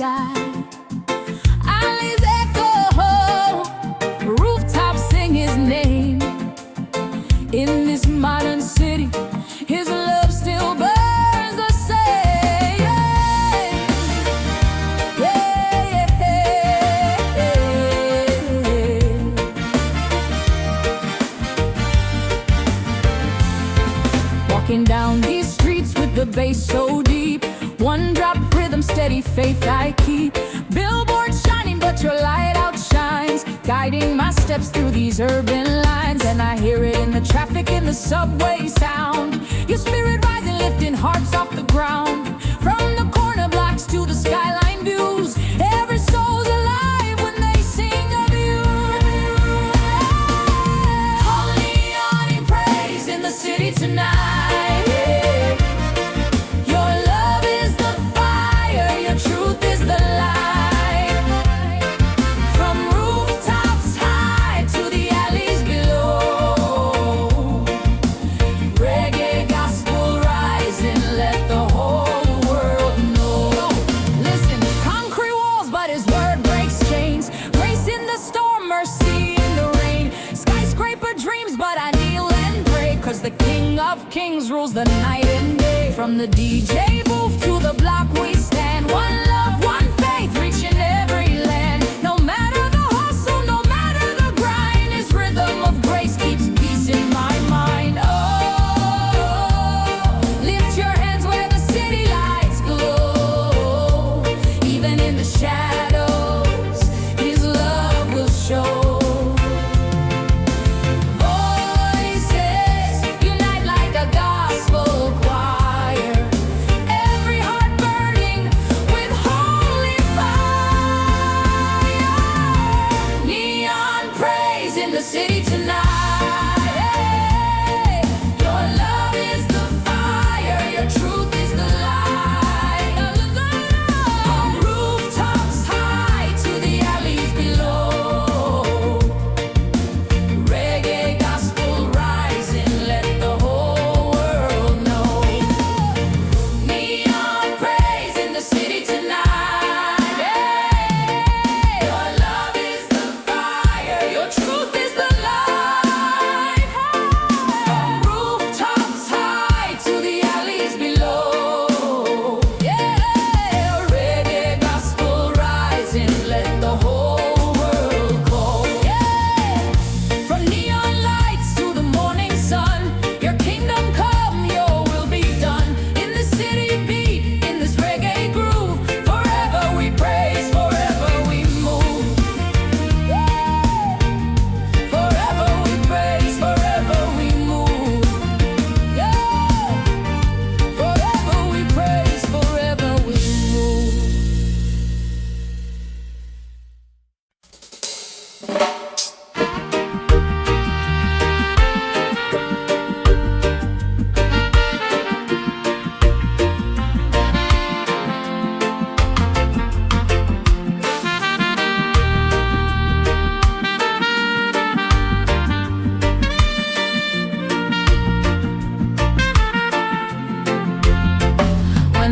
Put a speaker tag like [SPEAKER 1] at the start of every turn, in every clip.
[SPEAKER 1] sky. Alleys echo, rooftops sing his name. In this modern city, his love still burns the same. Yeah, walking down these streets with the bass so deep, one drop rhythm, steady faith I keep. Billboards shining, but your light outshines, guiding my steps through these urban lines. And I hear it in the traffic, in the subway sound. Your spirit rising, lifting hearts off the ground. From the corner blocks to the skyline views, every soul's alive when they sing of you. Holy on in praise in the city tonight. The King of Kings rules the night and day. From the DJ booth to the block we stand. One love, one faith, reaching every land. No matter the hustle, no matter the grind, his rhythm of grace keeps peace in my mind. Oh, lift your hands where the city lights glow. Even in the shadows, his love will show.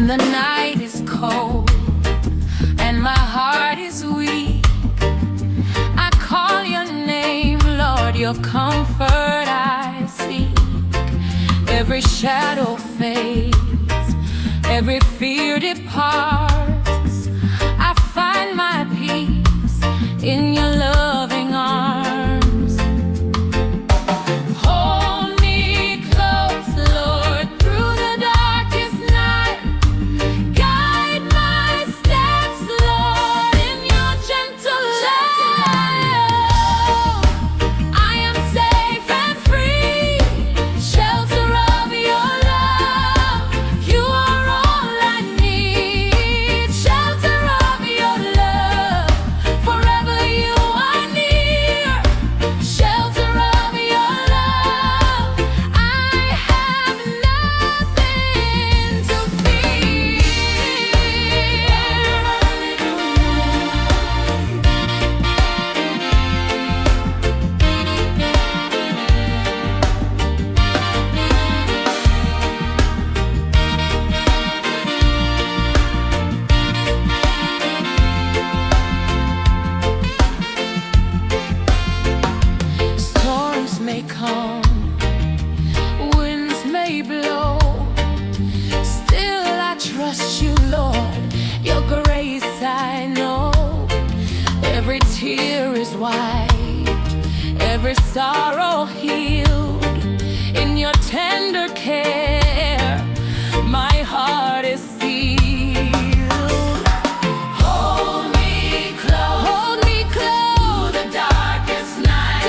[SPEAKER 1] The night is cold and my heart is weak. I call your name, Lord, your comfort I seek. Every shadow fades, every fear departs. I find my peace in your loving arms. Hold me close, Lord, through the darkest night. Guide my steps, Lord, in your gentle love. I am safe and free, shelter of your love. You are all I need. come, winds may blow, still I trust you, Lord. Your grace I know. Every tear is wiped, every sorrow healed. In your tender care, my heart is sealed. Hold me close through the darkest night.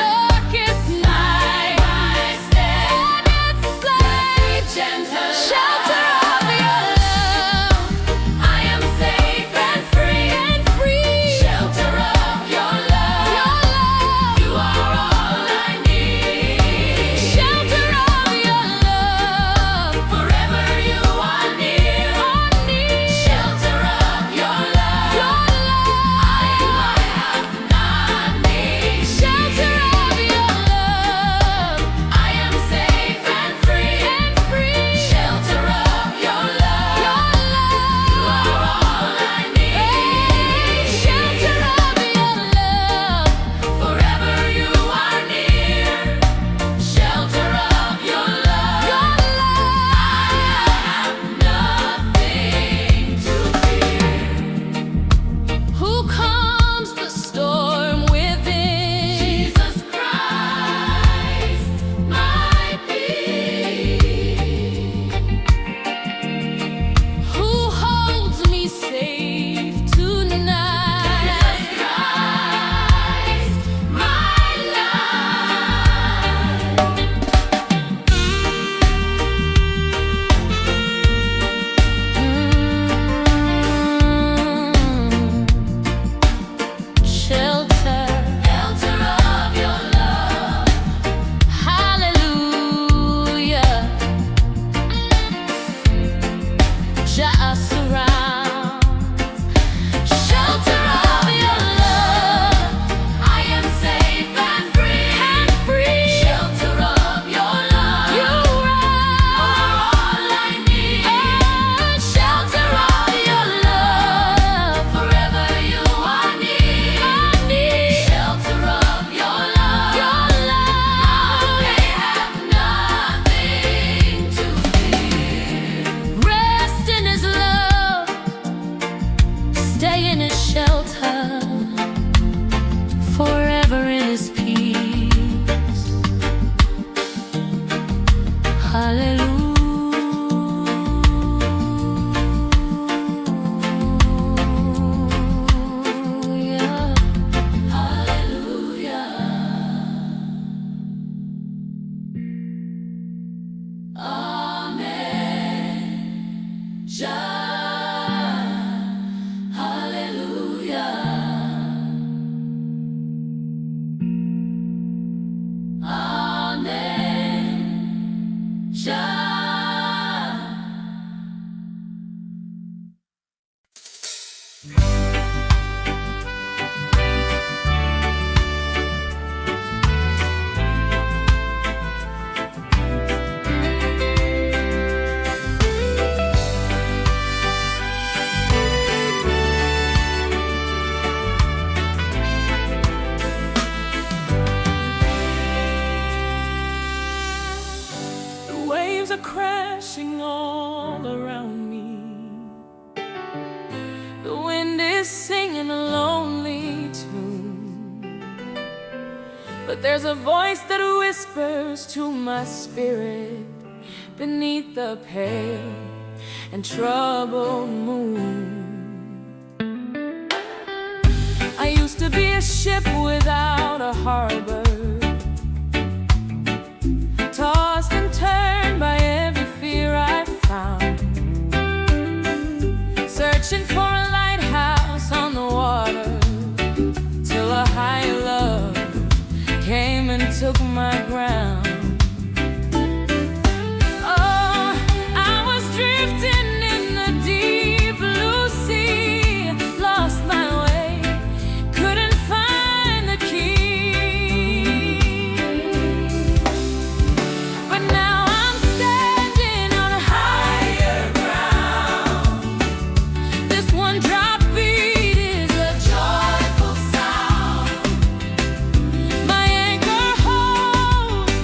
[SPEAKER 1] My steps, let me gentle shelter of your love. I am safe and free. Shelter of your love. You are all I need. Shelter of your love. Forever you are near. Shelter of your love. I have not need. Shelter of your love. I am safe and free. Shelter of your love. You are all I need. Shelter of your love. Forever you are near. Shelter of your love. I have nothing to fear. Who calms the storm within? Jesus Christ, my peace. Who holds me safe tonight? Jesus Christ, my life. Shelter of your love. Hallelujah. Jah surrounds. Shelter of your love. I am safe and free. Shelter of your love. You are all I need. Shelter of your love. Forever you are near. Shelter of your love. I have nothing to fear. Rest in His love. Stay in His shelter. Forever in His peace. Hallelujah. Hallelujah. Amen. Jah. Hallelujah. Amen. Jah. The waves are crashing all around me. The wind is singing a lonely tune. But there's a voice that whispers to my spirit beneath the pale and troubled moon. I used to be a ship without a harbor, tossed and turned by every fear I found, searching for a lighthouse on the water, till a higher love came and took my ground. Oh, I was drifting in the deep blue sea, lost my way, couldn't find the key. But now I'm standing on a higher ground. This one drop beat is a joyful sound. My anchor holds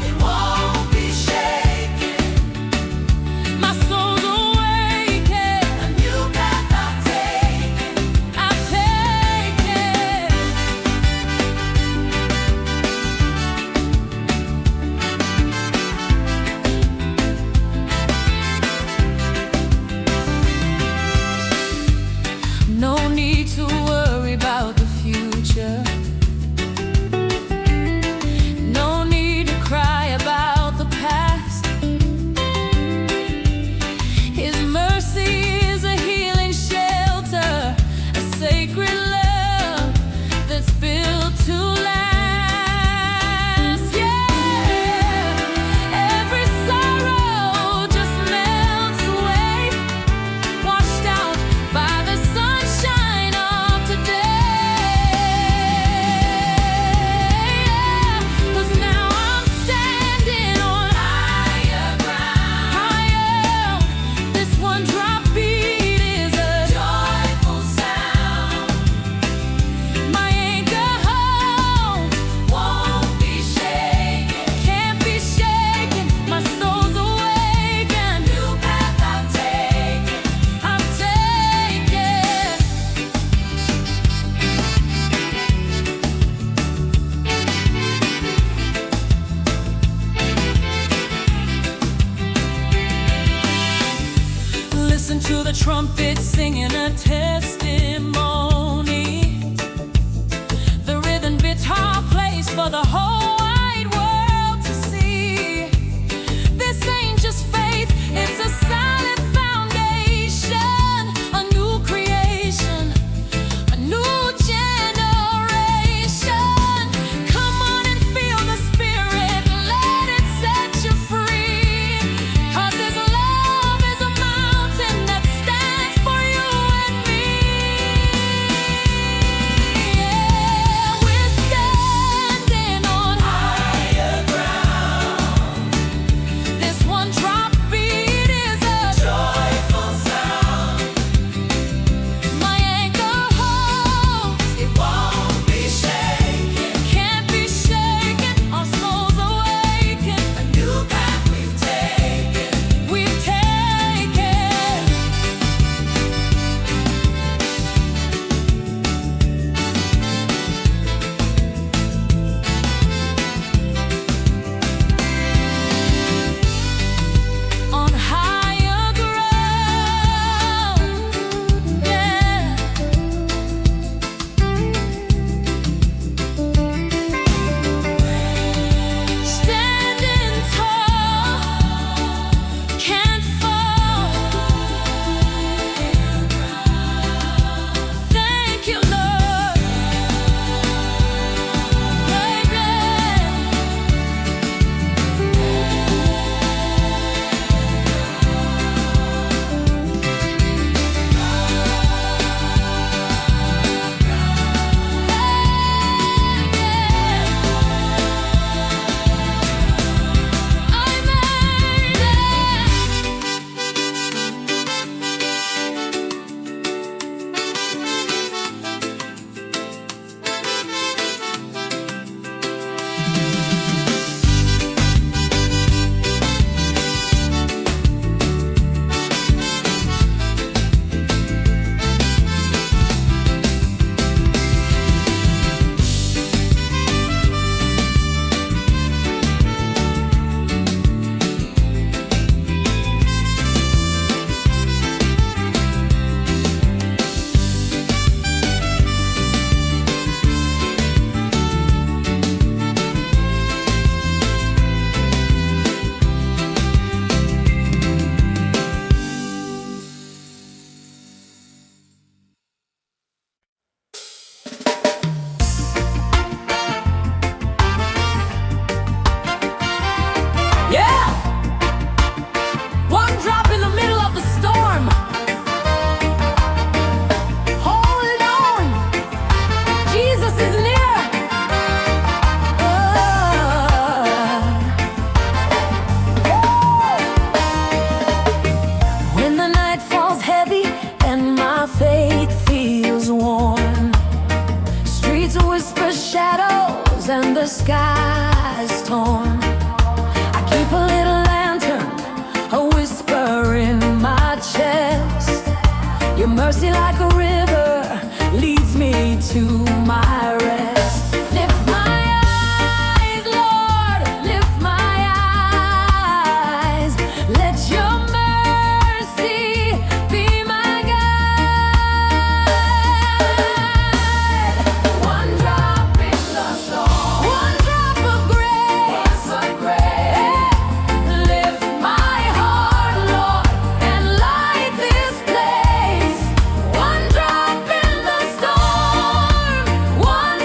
[SPEAKER 1] to the trumpet singing a testimony. The rhythm guitar plays for the whole wide world to see. This ain't just faith, it's a solid foundation, a new creation, a new generation. Come on and feel the spirit, let it set you free. 'Cause His love is a mountain that stands for you and me. Yeah, we're standing on higher ground. This one drop beat is a joyful sound. My anchor holds, it won't be shaken, can't be shaken. Our souls awaken, a new path we've taken, we've taken. On higher ground, yeah. Standing tall, can't fall. Thank you, Lord. Baby. Yeah! One drop in the middle of the storm. Hold on, Jesus is near. When the night falls heavy and my faith feels worn, streets whisper shadows and the sky's torn. Keep a little lantern, a whisper in my chest. Your mercy like a river leads me to my rest. Lift my eyes, Lord, lift my eyes. Let your mercy be my guide. One drop in the storm, one drop of grace, lift my heart, Lord, and light this place. One drop in the storm, one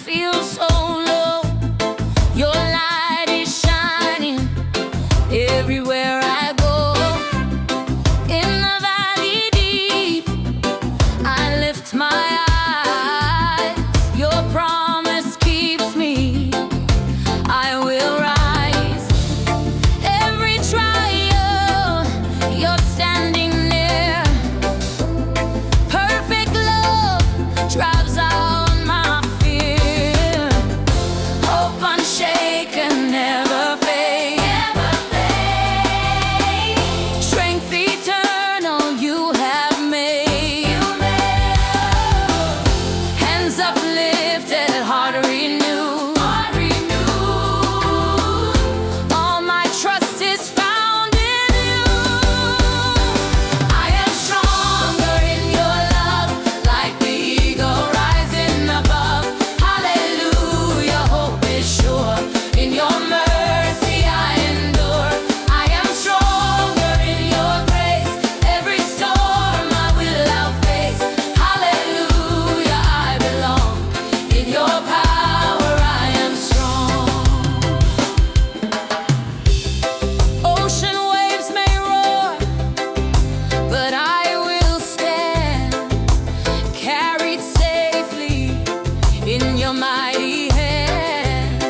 [SPEAKER 1] feel so low, your light is shining everywhere I go. In the valley deep, I lift my eyes. Your promise keeps me. I will rise. Every trial, you're standing near. Perfect love drives out my fear. Hope unshaken, never fade. Never fade. Strength eternal you have made. You made. Hands uplifted, heart renewed. Heart renewed. All my trust is found in you. I am stronger in your love, like the eagle rising above. Hallelujah, hope is sure. In your mercy I endure. I am stronger in your grace. Every storm I will outface. Hallelujah, I belong. In your power I am strong. Ocean waves may roar, but I will stand, carried safely in your mighty hand.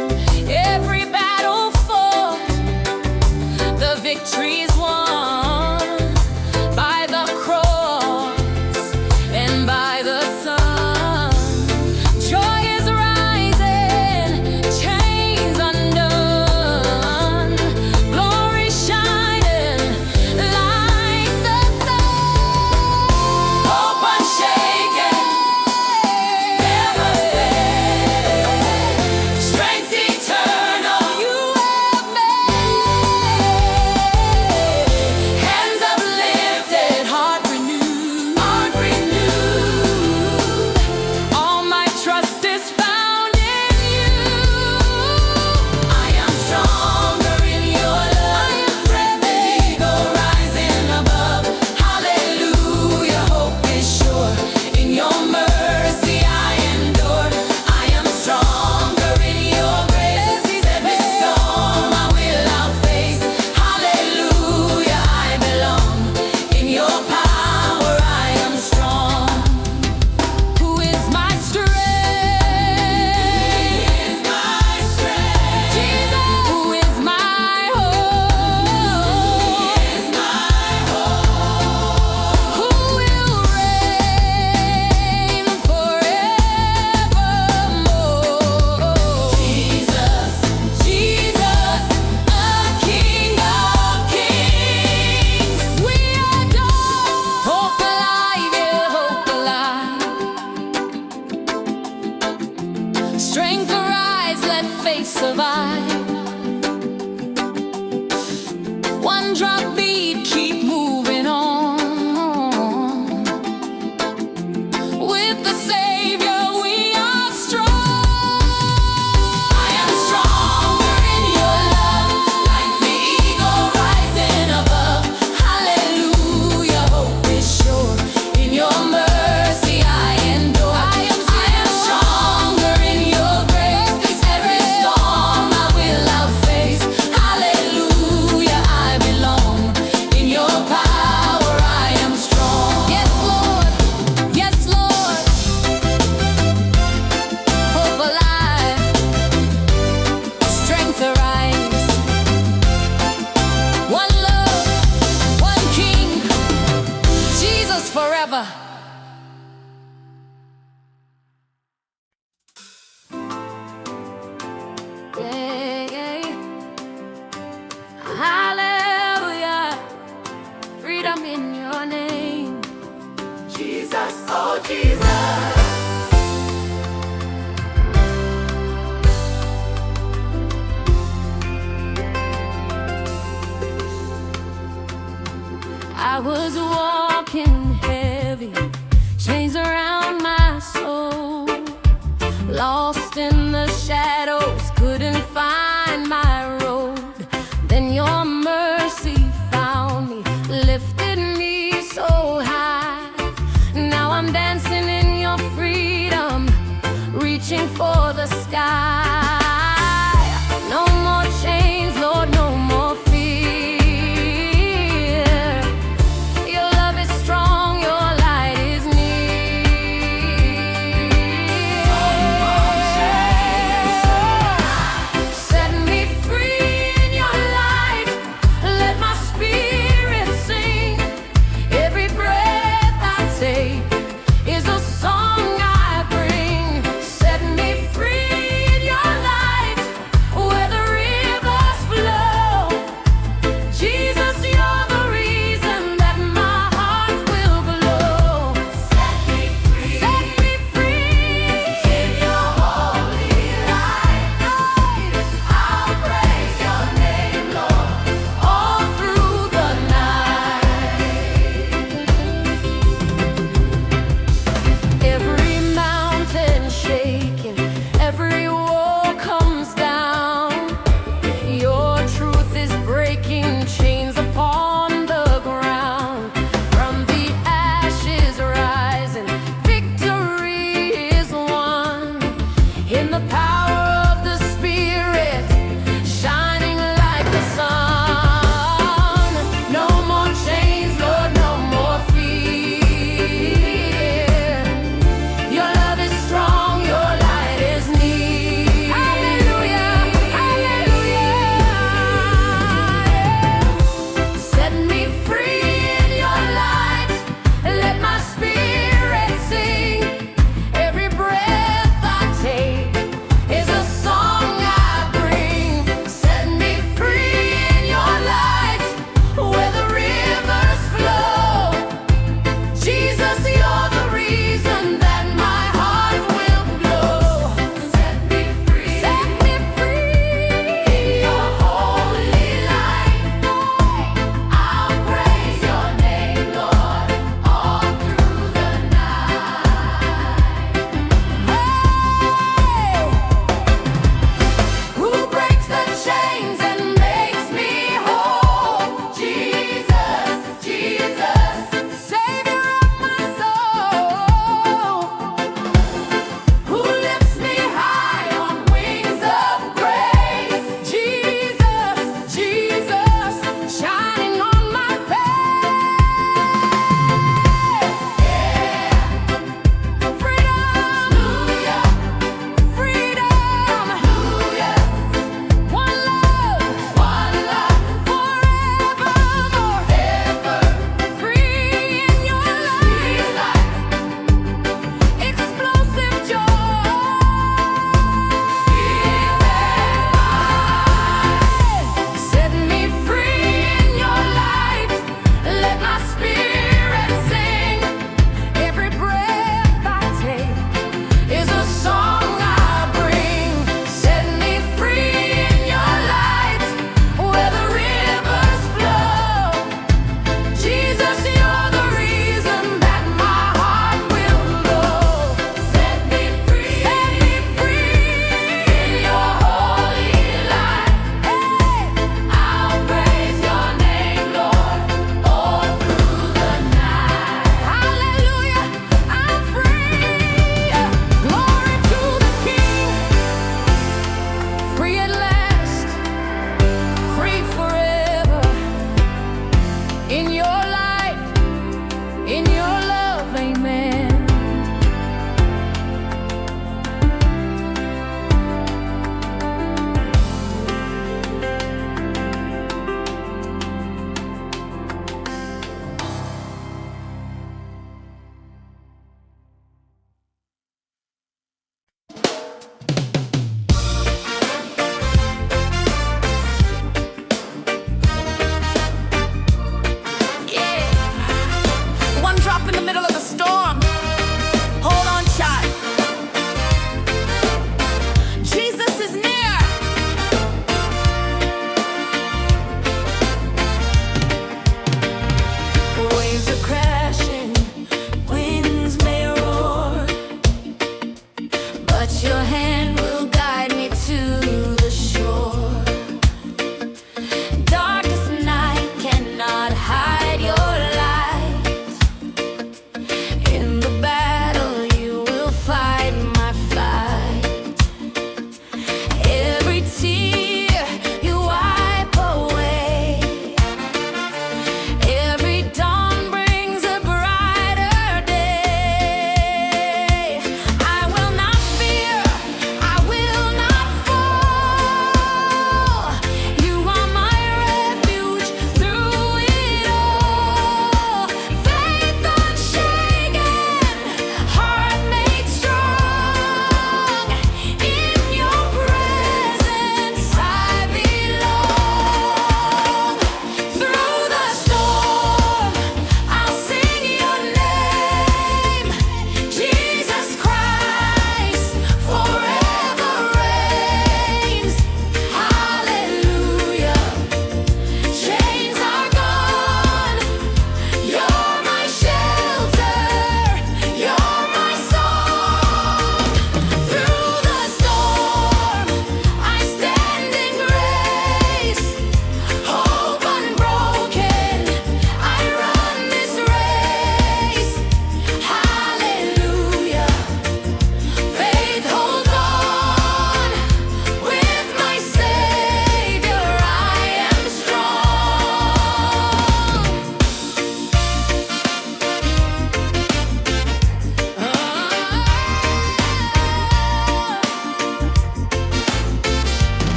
[SPEAKER 1] Every battle fought, the victory's won by the cross and by the sun. Joy is rising, chains undone, glory shining like the sun. Hope unshaken, never fade. Strength eternal you have made. Hands uplifted, heart renewed. Heart renewed. All my trust is found in you. I am stronger in your love, like the eagle rising above. Hallelujah, hope is sure. In your mercy I endure. I am stronger in your grace. Every storm I will outface. Hallelujah, I belong. In your power I am strong. Who is my strength? Jesus. Who is my hope? Who will reign forevermore? Jesus, Jesus, a King of kings. We adore. Hope alive, yeah, hope alive. Strength arise, let faith survive. One drop beat, keep moving on. With the Savior we are strong. I am stronger in your love, like the eagle rising above. Hallelujah, hope is sure. In your mercy I endure. I am stronger in your grace. Every storm I will outface. Hallelujah, I belong. In your power I am strong. Yes, Lord. Yes, Lord. Hope alive. Strength arise. One love, one King. Jesus forever. Yeah, yeah. Hallelujah. Freedom in your name. Jesus, oh Jesus. I was walking heavy, chains around my soul, lost in the shadows, couldn't find my road. Then your mercy found me, lifted me so high. Now I'm dancing in your freedom, reaching for the the sky. No more chains, Lord, no more fear. Your love is strong, your light is near. Set me free in your light. Let my spirit sing. Every breath I take is a song I bring. Set me free in your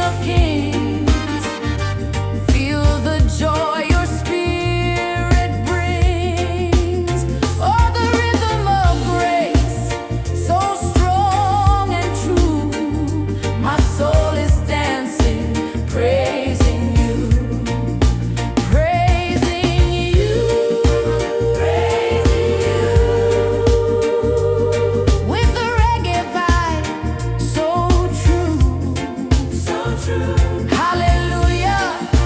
[SPEAKER 1] of Kings. Feel the joy your spirit brings. Oh, the rhythm of grace, so strong and true. My soul is dancing, praising you, praising you, praising you. With the reggae vibe, so true, so true. Hallelujah,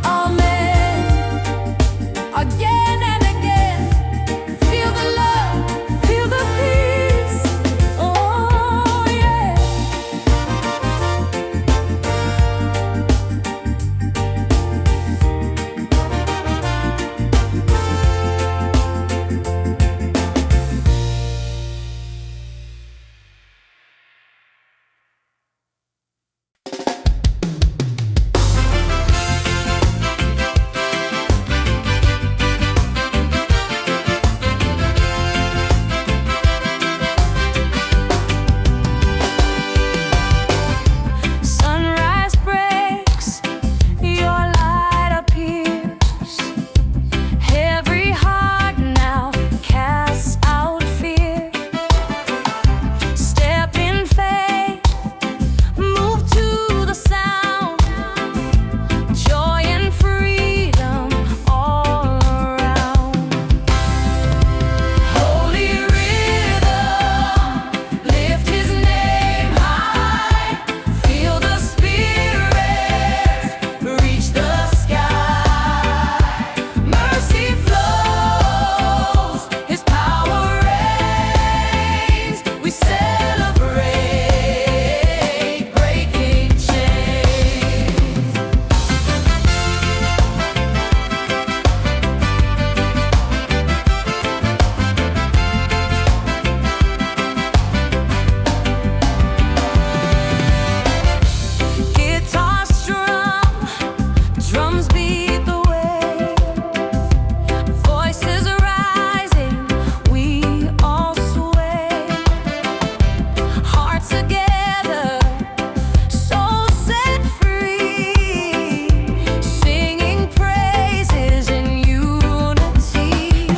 [SPEAKER 1] amen. Again and again, feel the love, feel the peace. Oh yeah. Sunrise breaks, your light appears. Every heart now casts out fear. Step in faith, move to the sound. Joy and freedom all around. Holy rhythm, lift his name high. Feel the spirit reach the sky. Mercy flows, his power reigns. We celebrate breaking chains. Guitar strum, drums beat the way. Voices rising, we all sway. Hearts together, souls set free. Singing praises in unity.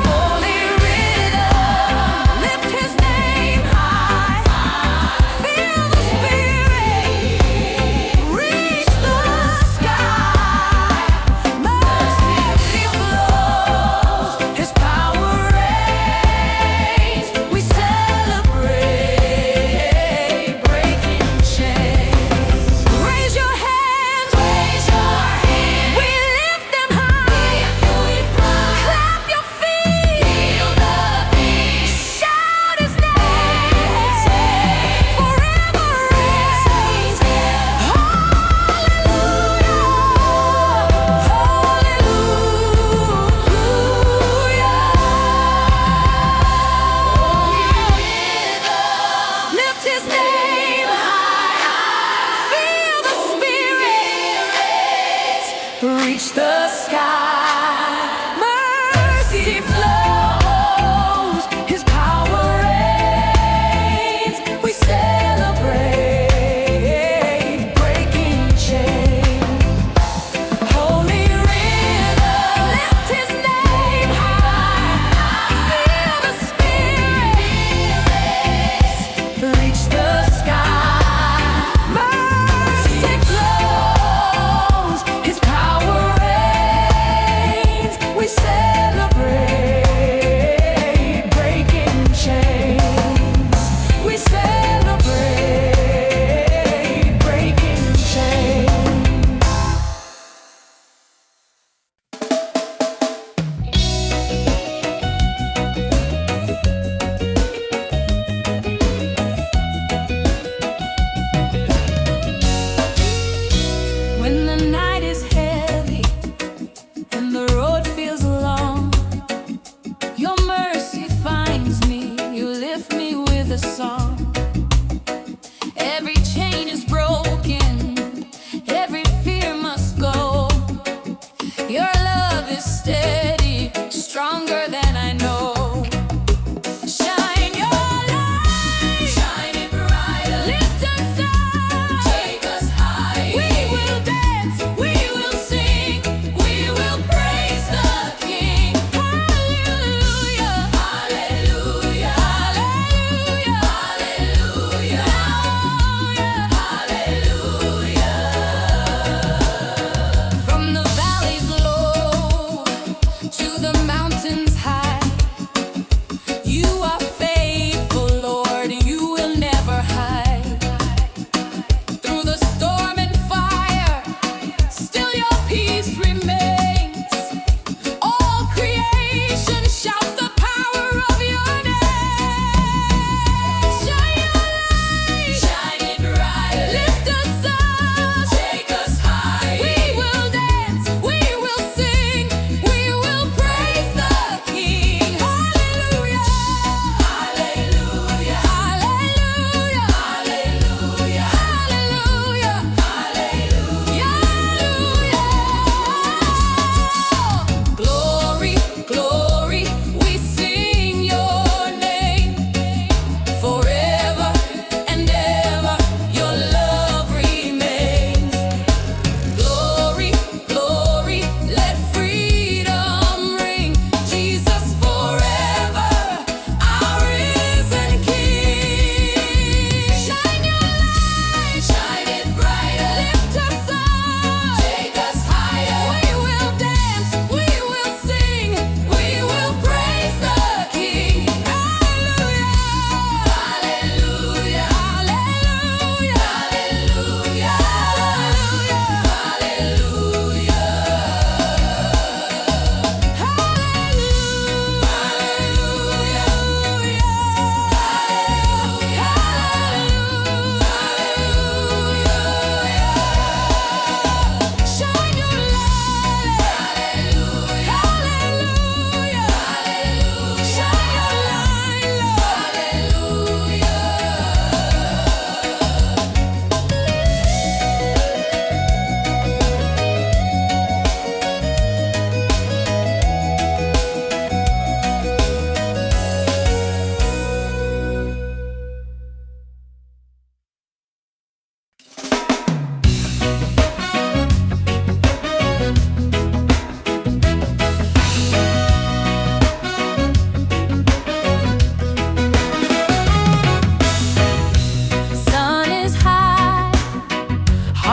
[SPEAKER 1] Holy rhythm, lift his name high. Feel the spirit reach the sky. Mercy flows, his power reigns. We celebrate breaking chains. Raise your hands, we lift them high. Clap your feet, feel the beat. Shout his name, forever reigns. Hallelujah, hallelujah. Lift his name high. Feel the spirit reach the sky. Mercy flows, his power reigns. We celebrate breaking chains. Holy rhythm, lift his name high. Feel the spirit reach the sky. Mercy flows, his power reigns.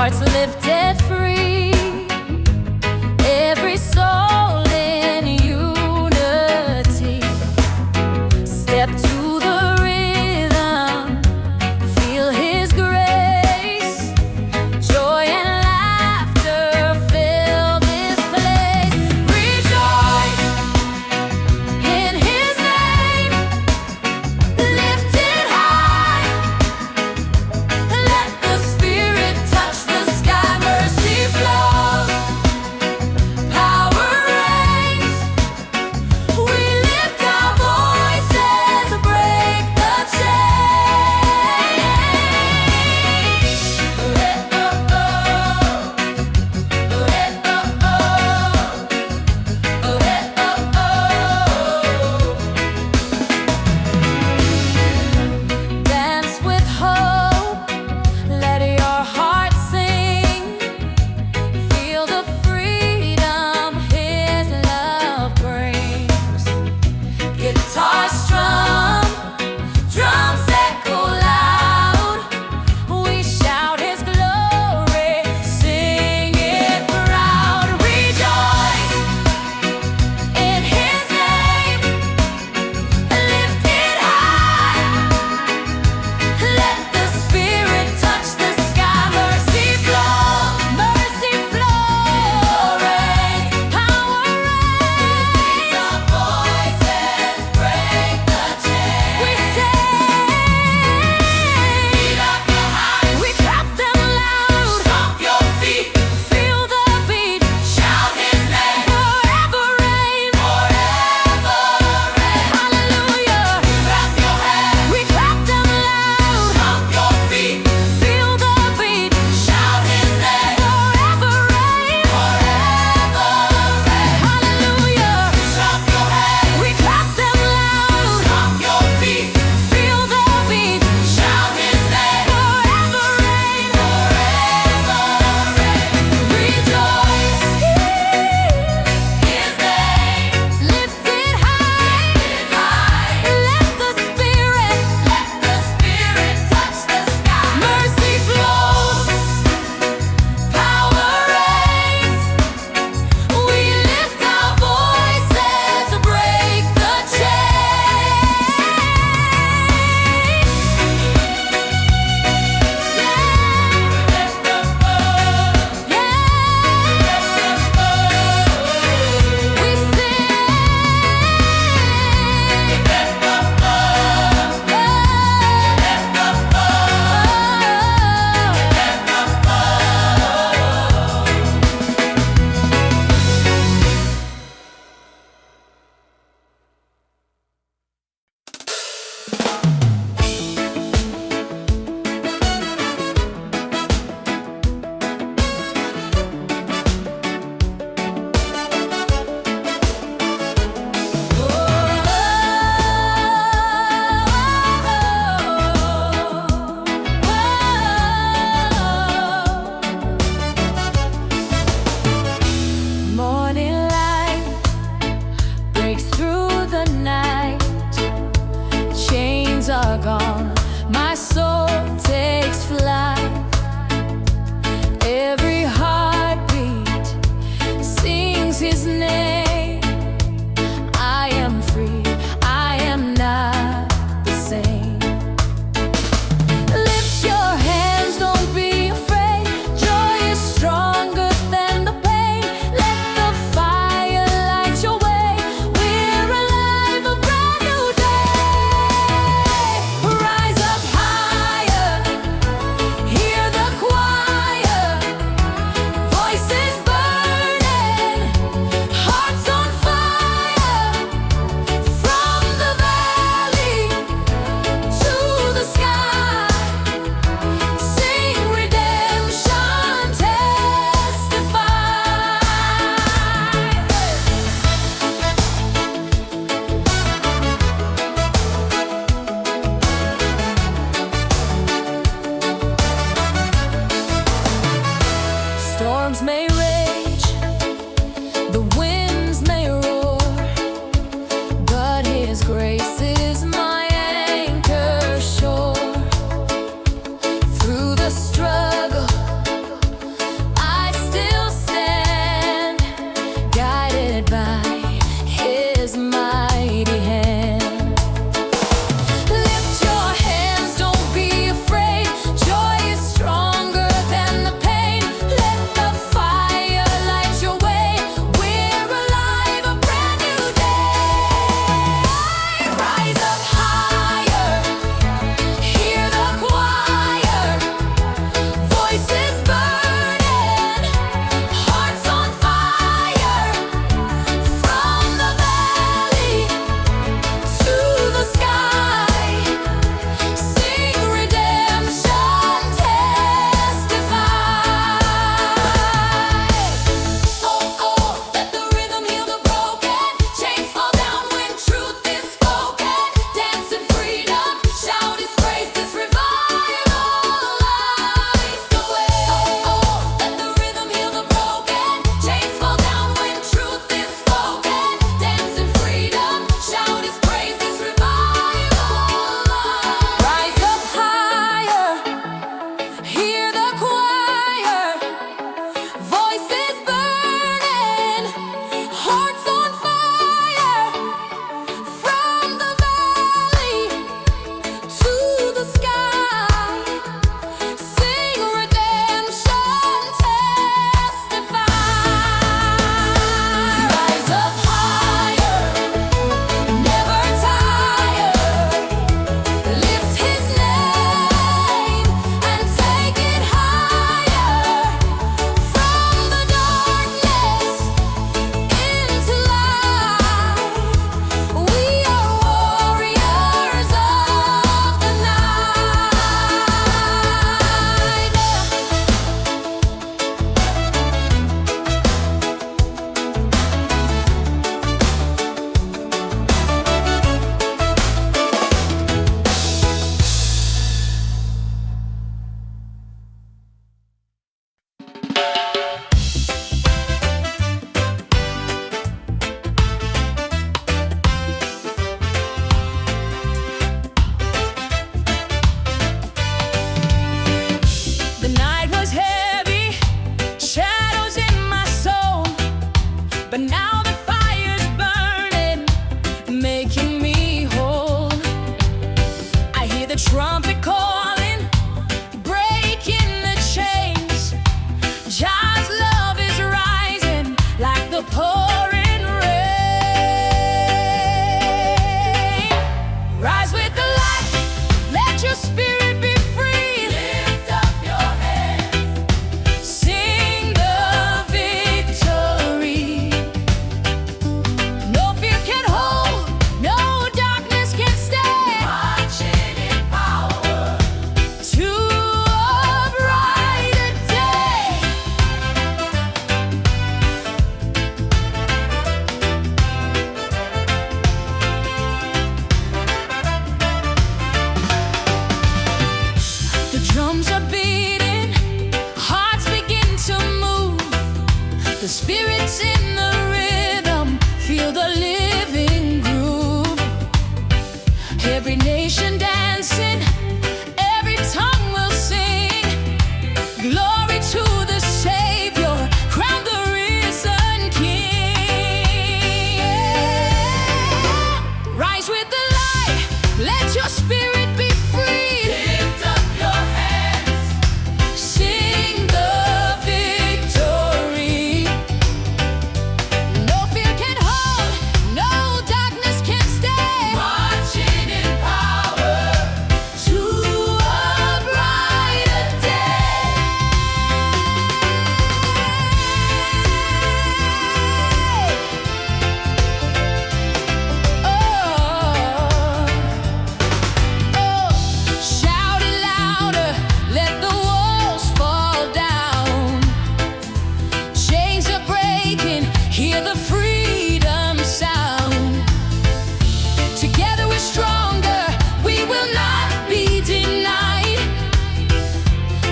[SPEAKER 1] hearts lifted free, every soul in unity. Step to the rhythm, feel His grace, joy and laughter fill this place. Rejoice in His name, lifted high. Let the Spirit touch the sky, mercy but now the fire's burning, making me whole. I hear the trumpet calling, breaking the chains. God's love is rising like the pouring rain. Rise with the light, let your spirit be free. Lift up your hands, sing the victory. No fear can hold, no darkness can stand. Marching in power to a brighter day. The drums are beating, hearts begin to move. The spirit's in the rhythm, feel the living groove. Every nation dancing, every tongue will sing. Glory to the Savior, crown the risen King. Rise with the light, let your spirit be free. Lift up your hands, sing the victory. No fear can hold, no darkness can stand. Marching in power to a brighter day. Shout it louder, let the walls fall down. Chains are breaking, hear the freedom sound. Together we're stronger, we will not be denied.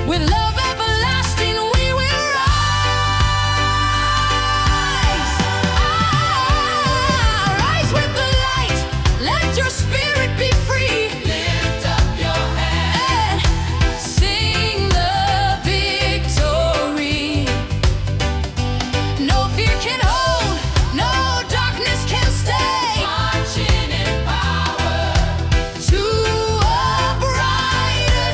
[SPEAKER 1] With love everlasting, we will rise. Rise with the light, let your spirit be free. Lift up your hand, sing the victory. No fear can hold, no darkness can stay. Marching in power to a brighter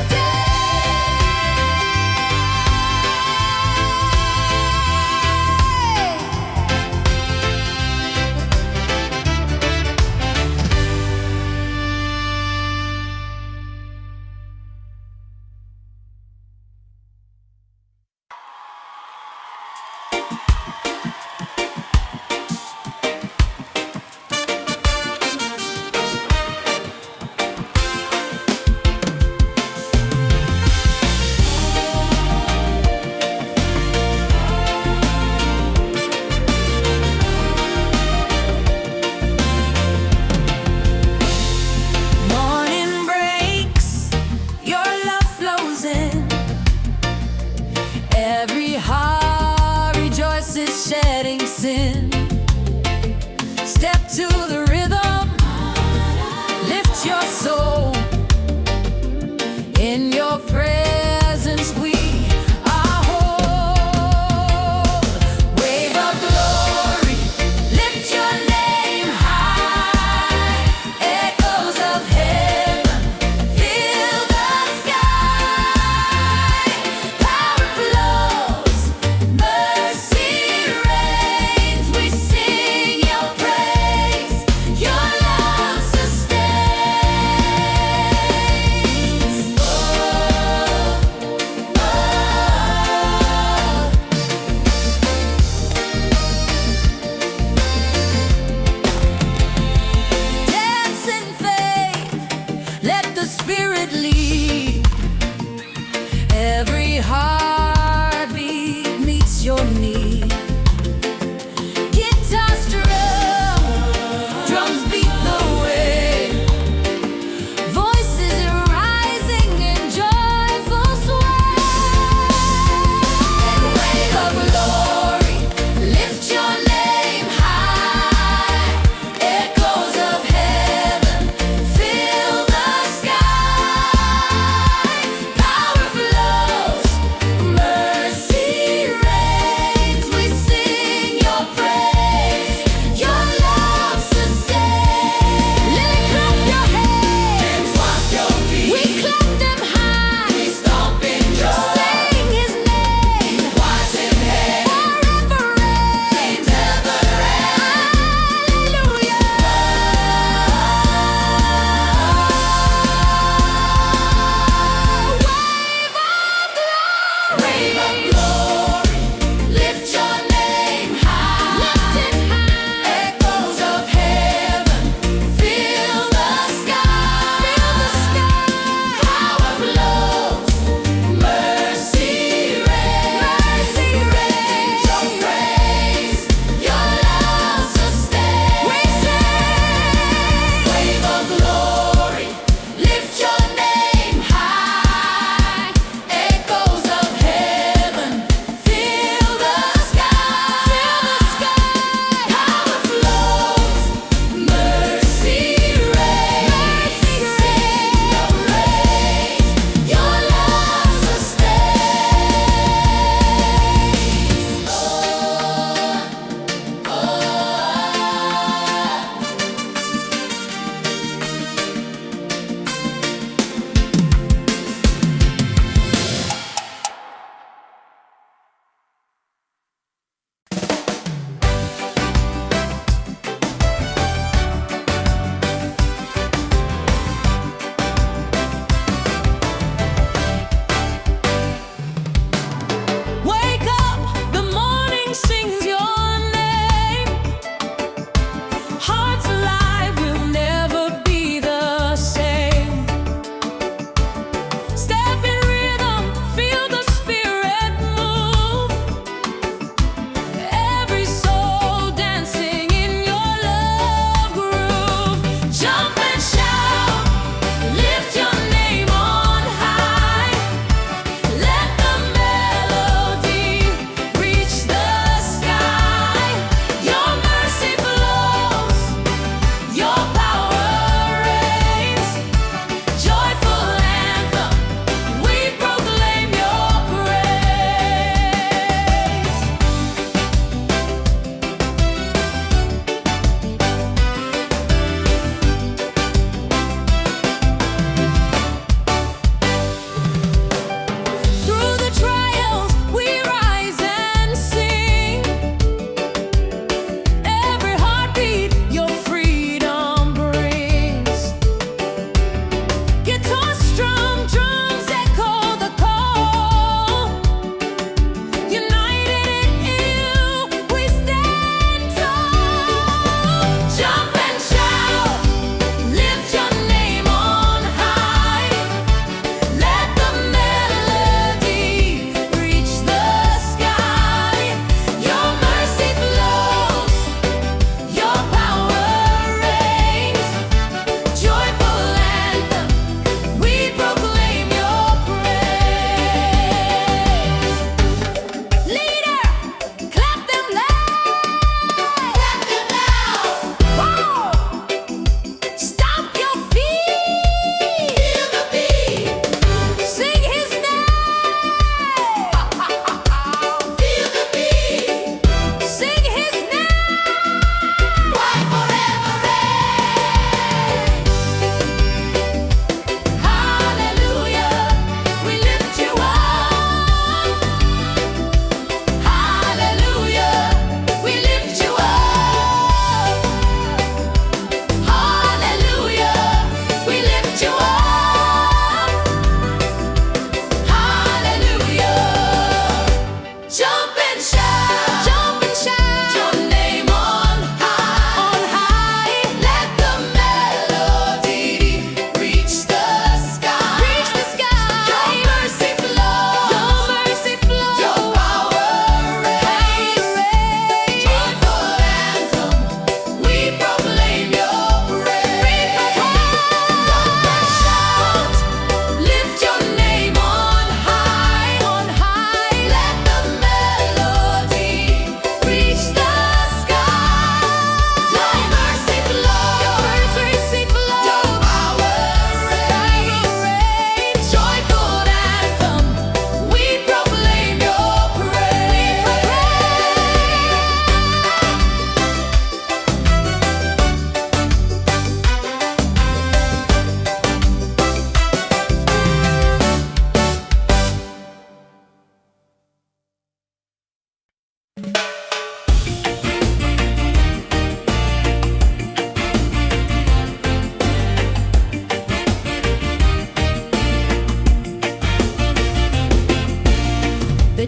[SPEAKER 1] Morning breaks, your love flows in. Every heart rejoices, shedding sin. Step to the rhythm, lift your soul. In your presence we are whole. Wave of glory, lift your name high. Echoes of heaven fill the sky. Power flows, mercy reigns. We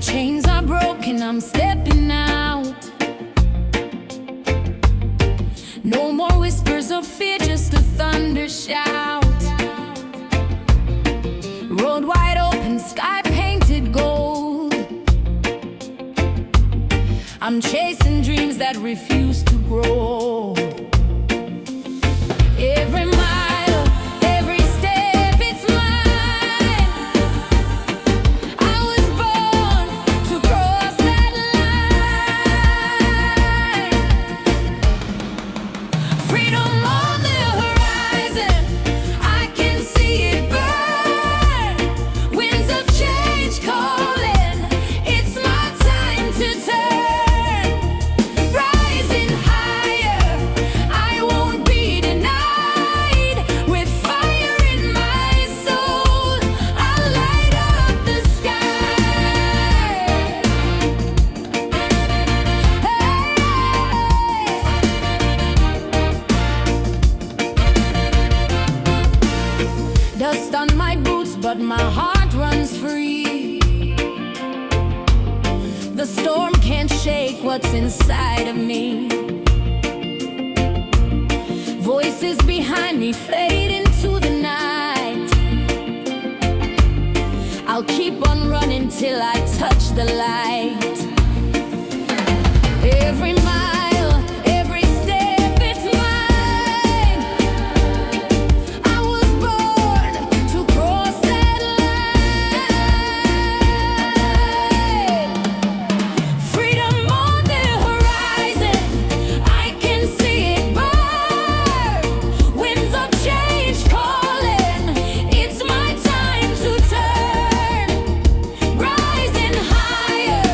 [SPEAKER 1] Chains are broken, I'm stepping out. No more whispers of fear, just a thunder shout. Road wide open, sky painted gold. I'm chasing dreams that refuse to grow. Every mile, every step, it's mine. I was born to cross that line. Freedom on the horizon, I can see it burn. Winds of change calling, it's my time to turn. Rising higher, I won't be denied. With fire in my soul, I'll light up the sky. Dust on my boots, but my heart runs free. The storm can't shake what's inside of me. Voices behind me fade into the night. I'll keep on running till I touch the light. Every mile, every step, it's mine. I was born to cross that line. Freedom on the horizon, I can see it burn. Winds of change calling, it's my time to turn. Rising higher,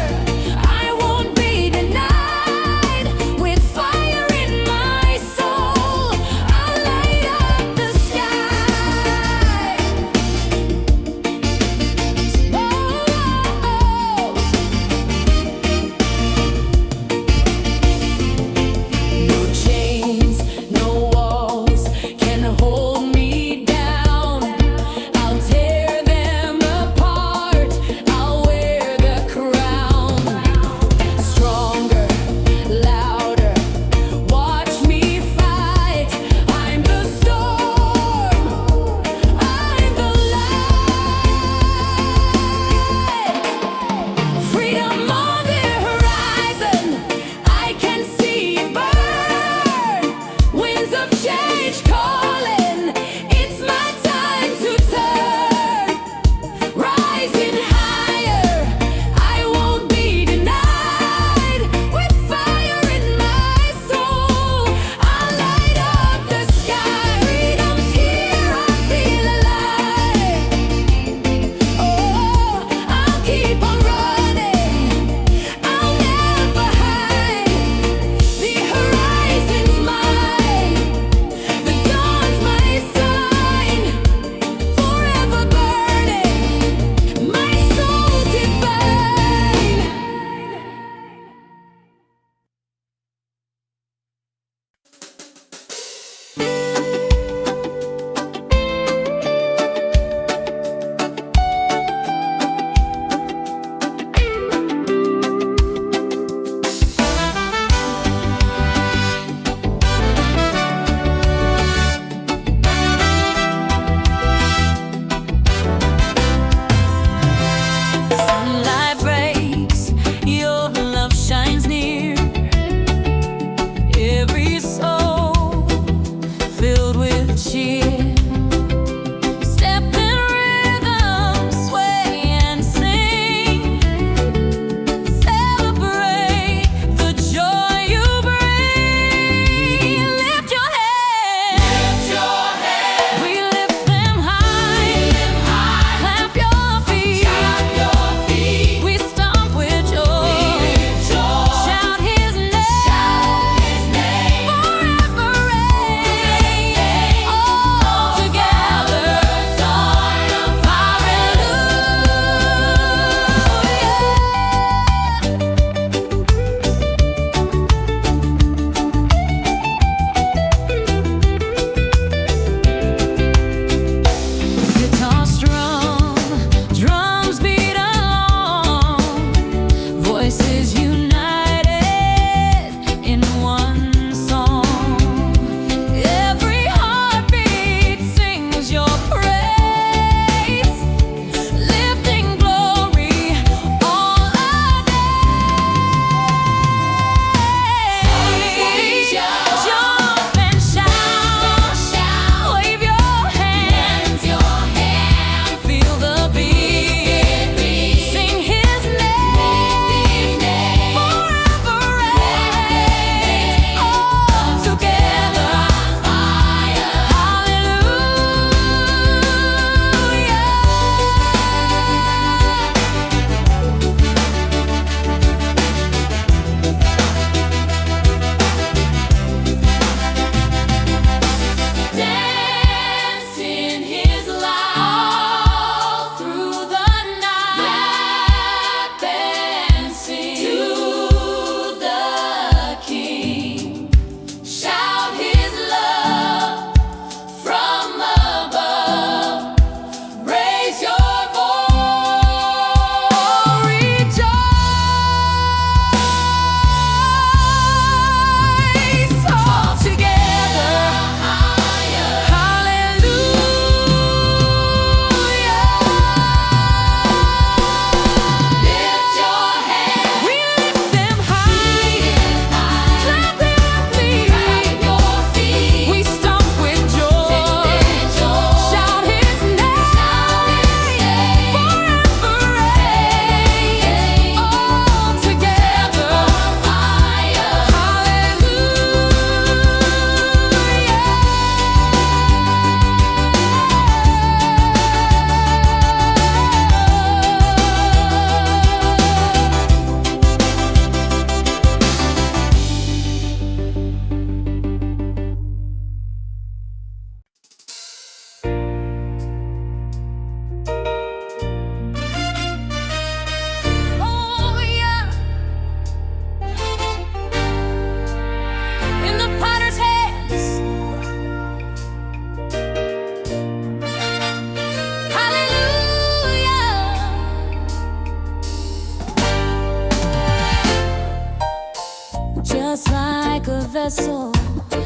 [SPEAKER 1] vessel,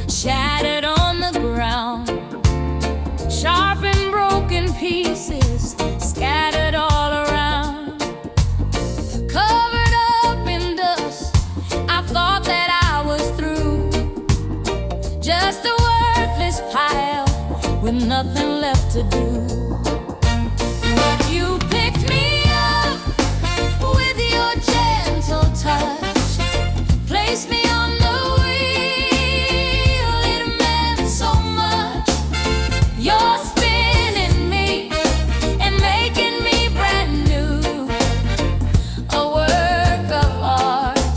[SPEAKER 1] shattered on the ground, sharp and broken pieces scattered all around. Covered up in dust, I thought that I was through, just a worthless pile with nothing left to do. But you picked me up with your gentle touch, placed me on the wheel, it meant so much. You're spinning me and making me brand new, a work of art,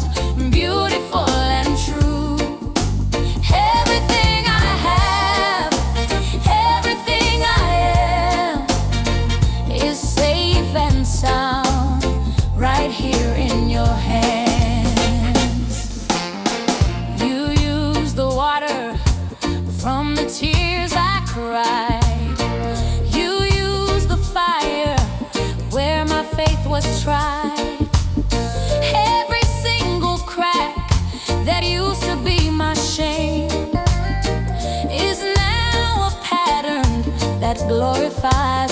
[SPEAKER 1] beautiful and true. Everything I have, everything I am is safe and sound right here in your hands. You use the water from the tears I cried. You use the fire where my faith was tried. Every single crack that used to be my shame is now a pattern that glorifies